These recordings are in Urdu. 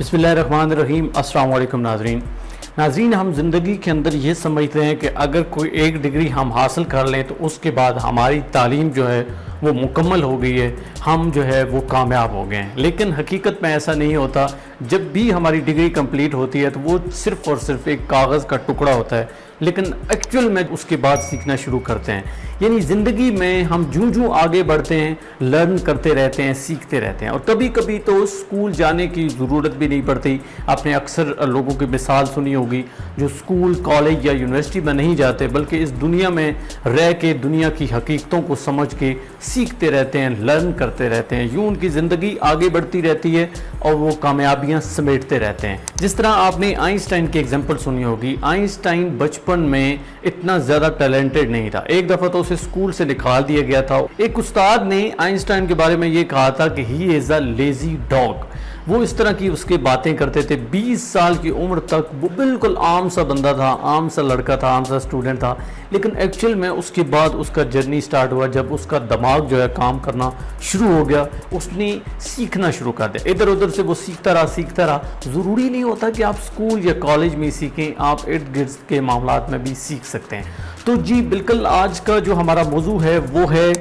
بسم اللہ الرحمن الرحیم۔ السلام علیکم ناظرین، ہم زندگی کے اندر یہ سمجھتے ہیں کہ اگر کوئی ایک ڈگری ہم حاصل کر لیں تو اس کے بعد ہماری تعلیم جو ہے وہ مکمل ہو گئی ہے، ہم جو ہے وہ کامیاب ہو گئے ہیں۔ لیکن حقیقت میں ایسا نہیں ہوتا۔ جب بھی ہماری ڈگری کمپلیٹ ہوتی ہے تو وہ صرف اور صرف ایک کاغذ کا ٹکڑا ہوتا ہے، لیکن ایکچول میں اس کے بعد سیکھنا شروع کرتے ہیں۔ یعنی زندگی میں ہم جوں آگے بڑھتے ہیں، لرن کرتے رہتے ہیں، سیکھتے رہتے ہیں، اور کبھی کبھی تو اسکول جانے کی ضرورت بھی نہیں پڑتی۔ آپ نے اکثر لوگوں کی مثال سنی ہوگی جو اسکول، کالج یا یونیورسٹی میں نہیں جاتے بلکہ اس دنیا میں رہ کے دنیا کی حقیقتوں کو سمجھ کے سیکھتے رہتے ہیں، لرن کرتے رہتے ہیں۔ یوں ان کی زندگی آگے بڑھتی رہتی ہے اور وہ کامیابیاں سمیٹتے رہتے ہیں۔ جس طرح آپ نے آئنسٹائن کی ایگزامپل سنی ہوگی۔ آئنسٹائن بچپن میں اتنا زیادہ ٹیلنٹڈ نہیں تھا۔ ایک دفعہ تو اسے اسکول سے نکال دیا گیا تھا۔ ایک استاد نے آئنسٹائن کے بارے میں یہ کہا تھا کہ ہی از اے لیزی ڈاگ۔ وہ اس طرح کی اس کے باتیں کرتے تھے۔ 20 سال کی عمر تک وہ بالکل عام سا بندہ تھا، عام سا لڑکا تھا، عام سا اسٹوڈنٹ تھا، لیکن ایکچوئل میں اس کے بعد اس کا جرنی سٹارٹ ہوا جب اس کا دماغ جو ہے کام کرنا شروع ہو گیا۔ اس نے سیکھنا شروع کر دیا، ادھر ادھر سے وہ سیکھتا رہا۔ ضروری نہیں ہوتا کہ آپ اسکول یا کالج میں سیکھیں، آپ ارد گرد کے معاملات میں بھی سیکھ سکتے ہیں۔ تو جی بالکل آج کا جو ہمارا موضوع ہے وہ ہے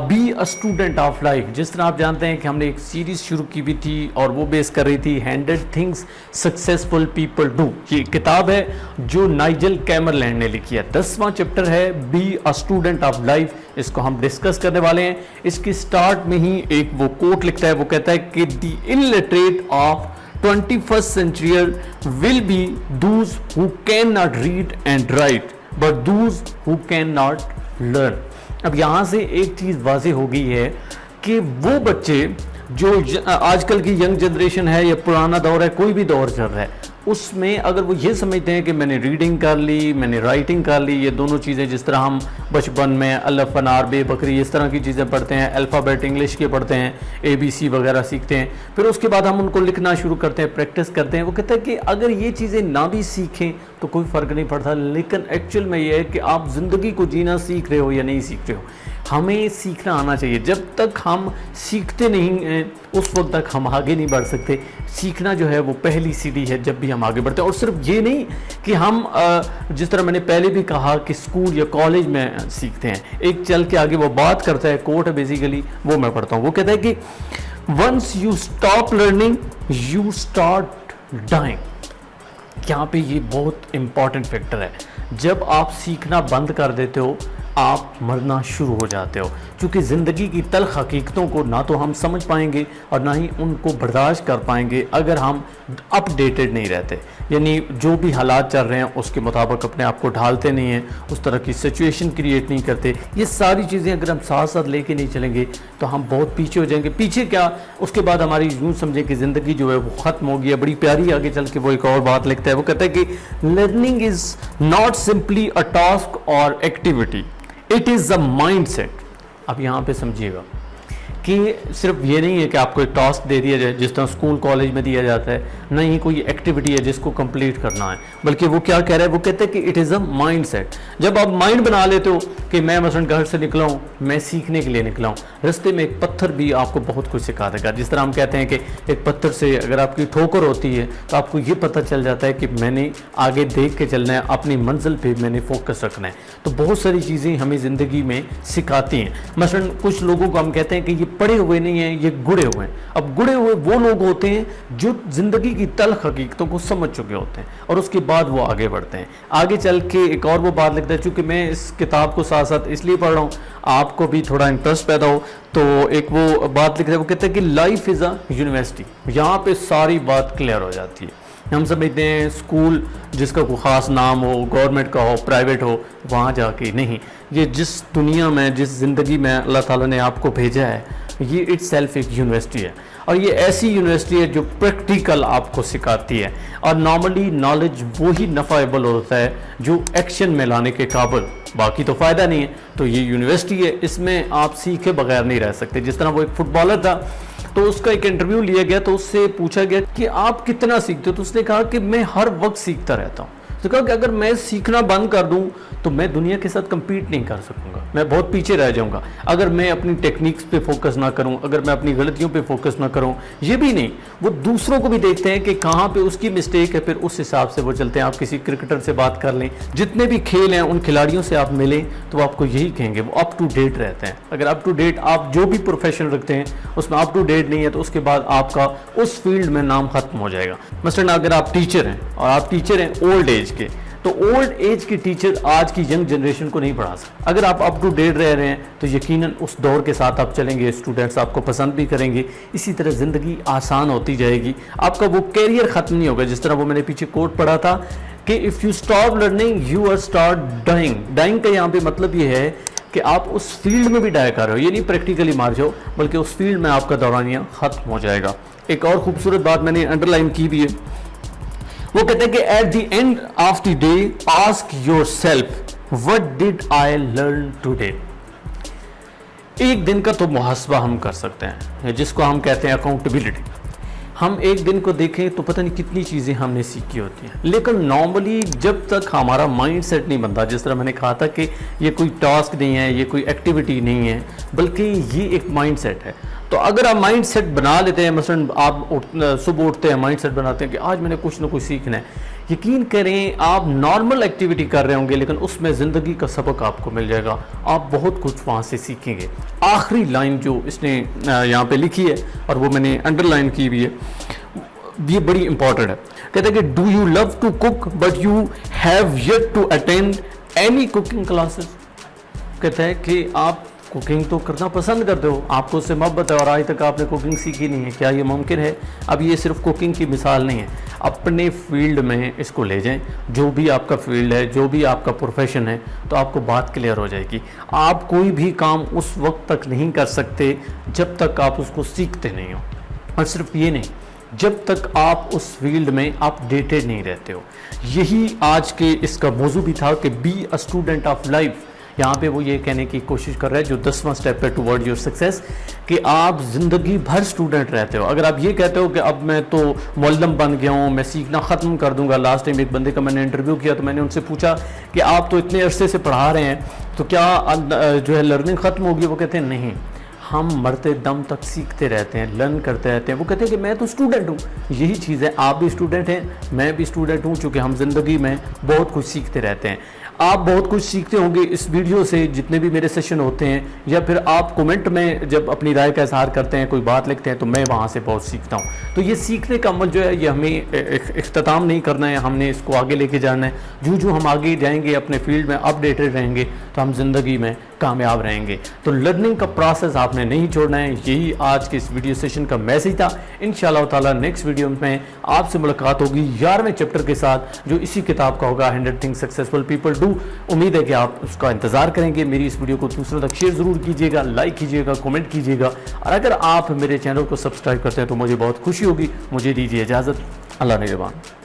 be a student of life. جس طرح آپ جانتے ہیں کہ ہم نے ایک سیریز شروع کی بھی تھی اور وہ بیس کر رہی تھی 100 تھنگس سکسیسفل پیپل ڈو۔ یہ کتاب ہے جو نائجل کیمرلینڈ نے لکھی ہے۔ 10واں چیپٹر ہے be a student of life. اس کو ہم ڈسکس کرنے والے ہیں۔ اس کی سٹارٹ میں ہی ایک وہ کوٹ لکھتا ہے، وہ کہتا ہے کہ دی illiterate of 21st century will be those who cannot read and write but those who cannot learn۔ اب یہاں سے ایک چیز واضح ہو گئی ہے کہ وہ بچے جو آج کل کی ینگ جنریشن ہے یا پرانا دور ہے، کوئی بھی دور چل رہا ہے، اس میں اگر وہ یہ سمجھتے ہیں کہ میں نے ریڈنگ کر لی، میں نے رائٹنگ کر لی، یہ دونوں چیزیں جس طرح ہم بچپن میں الف انار بے بکری اس طرح کی چیزیں پڑھتے ہیں، الفابیٹ انگلش کے پڑھتے ہیں، ABC وغیرہ سیکھتے ہیں، پھر اس کے بعد ہم ان کو لکھنا شروع کرتے ہیں، پریکٹس کرتے ہیں۔ وہ کہتا ہے کہ اگر یہ چیزیں نہ بھی سیکھیں تو کوئی فرق نہیں پڑتا، لیکن ایکچوئل میں یہ ہے کہ آپ زندگی کو جینا سیکھ رہے ہو یا نہیں سیکھ رہے ہو۔ ہمیں سیکھنا آنا چاہیے۔ جب تک ہم سیکھتے نہیں ہیں اس وقت تک ہم آگے نہیں بڑھ سکتے۔ سیکھنا جو ہے وہ پہلی سیڑھی ہے جب بھی ہم آگے بڑھتے ہیں۔ اور صرف یہ نہیں کہ ہم جس طرح میں نے پہلے بھی کہا کہ اسکول یا کالج میں سیکھتے ہیں، ایک چل کے آگے وہ بات کرتا ہے، کوٹ ہے بیسیکلی، وہ میں پڑھتا ہوں۔ وہ کہتا ہے کہ once you stop learning you start dying۔ یہاں پہ یہ بہت امپورٹنٹ فیکٹر ہے۔ جب آپ سیکھنا بند کر دیتے ہو آپ مرنا شروع ہو جاتے ہو، چونکہ زندگی کی تلخ حقیقتوں کو نہ تو ہم سمجھ پائیں گے اور نہ ہی ان کو برداشت کر پائیں گے اگر ہم اپ ڈیٹڈ نہیں رہتے۔ یعنی جو بھی حالات چل رہے ہیں اس کے مطابق اپنے آپ کو ڈھالتے نہیں ہیں، اس طرح کی سچویشن کریٹ نہیں کرتے۔ یہ ساری چیزیں اگر ہم ساتھ ساتھ لے کے نہیں چلیں گے تو ہم بہت پیچھے ہو جائیں گے۔ پیچھے کیا، اس کے بعد ہماری یوں سمجھیں کہ زندگی جو ہے وہ ختم ہو گئی ہے۔ بڑی پیاری آگے چل کے وہ ایک اور بات لکھتا ہے، وہ کہتا ہے کہ learning is not simply a task اور activity, it is a mind set. اب یہاں پہ سمجھیے گا کہ صرف یہ نہیں ہے کہ آپ کو ایک ٹاسک دے دیا جائے جس طرح اسکول کالج میں دیا جاتا ہے، نہ ہی کوئی ایکٹیویٹی ہے جس کو کمپلیٹ کرنا ہے، بلکہ وہ کیا کہہ رہا ہے، وہ کہتا ہے کہ اٹ از اے مائنڈ سیٹ۔ جب آپ مائنڈ بنا لیتے ہو کہ میں مثلا گھر سے نکلا ہوں، میں سیکھنے کے لیے نکلا ہوں، رستے میں ایک پتھر بھی آپ کو بہت کچھ سکھا دے گا۔ جس طرح ہم کہتے ہیں کہ ایک پتھر سے اگر آپ کی ٹھوکر ہوتی ہے تو آپ کو یہ پتہ چل جاتا ہے کہ میں نے آگے دیکھ کے چلنا ہے، اپنی منزل پہ میں نے فوکس رکھنا ہے۔ تو بہت ساری چیزیں ہمیں زندگی میں سکھاتی ہیں۔ مثلا کچھ لوگوں کو ہم کہتے ہیں کہ یہ پڑھے ہوئے نہیں ہیں، یہ گڑے ہوئے ہیں۔ اب گڑے ہوئے وہ لوگ ہوتے ہیں جو زندگی کی تلخ حقیقتوں کو سمجھ چکے ہوتے ہیں اور اس کے بعد وہ آگے بڑھتے ہیں۔ آگے چل کے ایک اور وہ بات لکھتا ہے، چونکہ میں اس کتاب کو ساتھ ساتھ اس لیے پڑھ رہا ہوں آپ کو بھی تھوڑا انٹرسٹ پیدا ہو، تو ایک وہ بات لکھتا ہے، وہ کہتا ہے کہ لائف از اے یونیورسٹی۔ یہاں پہ ساری بات کلیئر ہو جاتی ہے۔ ہم سمجھتے ہیں اسکول جس کا کوئی خاص نام ہو، گورنمنٹ کا ہو، پرائیویٹ ہو، وہاں جا کے نہیں۔ یہ جس دنیا میں، جس زندگی میں اللہ تعالیٰ نے آپ کو بھیجا ہے، یہ اٹ سیلف ایک یونیورسٹی ہے، اور یہ ایسی یونیورسٹی ہے جو پریکٹیکل آپ کو سکھاتی ہے۔ اور نارملی نالج وہی نفعیبل ہوتا ہے جو ایکشن میں لانے کے قابل، باقی تو فائدہ نہیں ہے۔ تو یہ یونیورسٹی ہے، اس میں آپ سیکھے بغیر نہیں رہ سکتے۔ جس طرح وہ ایک فٹ بالر تھا تو اس کا ایک انٹرویو لیا گیا تو اس سے پوچھا گیا کہ آپ کتنا سیکھتے ہو، تو اس نے کہا کہ میں ہر وقت سیکھتا رہتا ہوں۔ تو کہا کہ اگر میں سیکھنا بند کر دوں تو میں دنیا کے ساتھ کمپیٹ نہیں کر سکوں گا, میں بہت پیچھے رہ جاؤں گا. اگر میں اپنی ٹیکنیکس پہ فوکس نہ کروں, اگر میں اپنی غلطیوں پہ فوکس نہ کروں. یہ بھی نہیں, وہ دوسروں کو بھی دیکھتے ہیں کہ کہاں پہ اس کی مسٹیک ہے, پھر اس حساب سے وہ چلتے ہیں. آپ کسی کرکٹر سے بات کر لیں, جتنے بھی کھیل ہیں ان کھلاڑیوں سے آپ ملیں تو وہ آپ کو یہی کہیں گے, وہ اپ ٹو ڈیٹ رہتے ہیں. اگر اپ ٹو ڈیٹ آپ جو بھی پروفیشن رکھتے ہیں اس میں اپ ٹو ڈیٹ نہیں ہے تو اس کے بعد آپ کا اس فیلڈ میں نام ختم ہو جائے گا. مثلا اگر آپ ٹیچر ہیں اور آپ ٹیچر ہیں اولڈ ایج کے, تو اولڈ ایج کے ٹیچر آج کی ینگ جنریشن کو نہیں پڑھا سکتے. اگر آپ اپ ٹو ڈیٹ رہ رہے ہیں تو یقیناً اس دور کے ساتھ آپ چلیں گے, اسٹوڈنٹس آپ کو پسند بھی کریں گے. اسی طرح زندگی آسان ہوتی جائے گی, آپ کا وہ کیریئر ختم نہیں ہوگا. جس طرح وہ میں نے پیچھے کوٹ پڑھا تھا کہ if you stop learning you are start dying. Dying کا یہاں پہ مطلب یہ ہے کہ آپ اس فیلڈ میں بھی ڈائی کر رہے ہو, یہ نہیں پریکٹیکلی مار جاؤ, بلکہ اس فیلڈ میں آپ کا دورانیہ ختم ہو جائے گا. ایک اور خوبصورت بات میں نے انڈر لائن کی بھی ہے, وہ کہتے ہیں کہ at the end of the day ask yourself what did I learn today. ایک دن کا تو محاسبہ ہم کر سکتے ہیں جس کو ہم کہتے ہیں اکاؤنٹیبلٹی. ہم ایک دن کو دیکھیں تو پتہ نہیں کتنی چیزیں ہم نے سیکھی ہوتی ہیں, لیکن نارملی جب تک ہمارا مائنڈ سیٹ نہیں بنتا, جس طرح میں نے کہا تھا کہ یہ کوئی ٹاسک نہیں ہے, یہ کوئی ایکٹیویٹی نہیں ہے, بلکہ یہ ایک مائنڈ سیٹ ہے. تو اگر آپ مائنڈ سیٹ بنا لیتے ہیں, مثلا آپ صبح اٹھتے ہیں مائنڈ سیٹ بناتے ہیں کہ آج میں نے کچھ نہ کچھ سیکھنا ہے, یقین کریں آپ نارمل ایکٹیویٹی کر رہے ہوں گے لیکن اس میں زندگی کا سبق آپ کو مل جائے گا, آپ بہت کچھ وہاں سے سیکھیں گے. آخری لائن جو اس نے یہاں پہ لکھی ہے اور وہ میں نے انڈر لائن کی بھی ہے, یہ بڑی امپورٹنٹ ہے. کہتے ہیں کہ do you love to cook but you have yet to attend any cooking classes. کہتا ہے کہ آپ کوکنگ تو کرنا پسند کرتے ہو, آپ کو اس سے محبت ہے اور آج تک آپ نے کوکنگ سیکھی نہیں ہے, کیا یہ ممکن ہے؟ اب یہ صرف کوکنگ کی مثال نہیں ہے, اپنے فیلڈ میں اس کو لے جائیں. جو بھی آپ کا فیلڈ ہے, جو بھی آپ کا پروفیشن ہے, تو آپ کو بات کلیئر ہو جائے گی. آپ کوئی بھی کام اس وقت تک نہیں کر سکتے جب تک آپ اس کو سیکھتے نہیں ہو, اور صرف یہ نہیں, جب تک آپ اس فیلڈ میں اپ ڈیٹڈ نہیں رہتے ہو. یہی آج کے اس کا موضوع بھی تھا کہ be a student of life. یہاں پہ وہ یہ کہنے کی کوشش کر رہا ہے جو 10واں سٹیپ ہے ٹورڈ یور سکسیس, کہ آپ زندگی بھر اسٹوڈنٹ رہتے ہو. اگر آپ یہ کہتے ہو کہ اب میں تو معلم بن گیا ہوں, میں سیکھنا ختم کر دوں گا. لاسٹ ٹائم ایک بندے کا میں نے انٹرویو کیا تو میں نے ان سے پوچھا کہ آپ تو اتنے عرصے سے پڑھا رہے ہیں تو کیا جو ہے لرننگ ختم ہوگی؟ وہ کہتے ہیں نہیں, ہم مرتے دم تک سیکھتے رہتے ہیں, لرن کرتے رہتے ہیں. وہ کہتے ہیں کہ میں تو اسٹوڈنٹ ہوں. یہی چیز ہے, آپ بھی اسٹوڈنٹ ہیں, میں بھی اسٹوڈنٹ ہوں, چونکہ ہم زندگی میں بہت کچھ سیکھتے رہتے ہیں. آپ بہت کچھ سیکھتے ہوں گے اس ویڈیو سے, جتنے بھی میرے سیشن ہوتے ہیں, یا پھر آپ کومنٹ میں جب اپنی رائے کا اظہار کرتے ہیں, کوئی بات لکھتے ہیں, تو میں وہاں سے بہت سیکھتا ہوں. تو یہ سیکھنے کا عمل جو ہے یہ ہمیں اختتام نہیں کرنا ہے, ہم نے اس کو آگے لے کے جانا ہے. جو ہم آگے جائیں گے, اپنے فیلڈ میں اپ ڈیٹڈ رہیں گے, تو ہم زندگی میں کامیاب رہیں گے. تو لرننگ کا پروسیس آپ نے نہیں چھوڑنا ہے. یہی آج کے اس ویڈیو سیشن کا میسج تھا. انشاءاللہ تعالی نیکسٹ ویڈیو میں آپ سے ملاقات ہوگی 11ویں چیپٹر کے ساتھ, جو اسی کتاب کا ہوگا 100 Things Successful People Do. امید ہے کہ آپ اس کا انتظار کریں گے. میری اس ویڈیو کو دوسروں تک شیئر ضرور کیجیے گا, لائک کیجیے گا, کمنٹ کیجیے گا, اور اگر آپ میرے چینل کو سبسکرائب کرتے ہیں تو مجھے بہت خوشی ہوگی. مجھے دیجیے اجازت. اللہ نگہبان.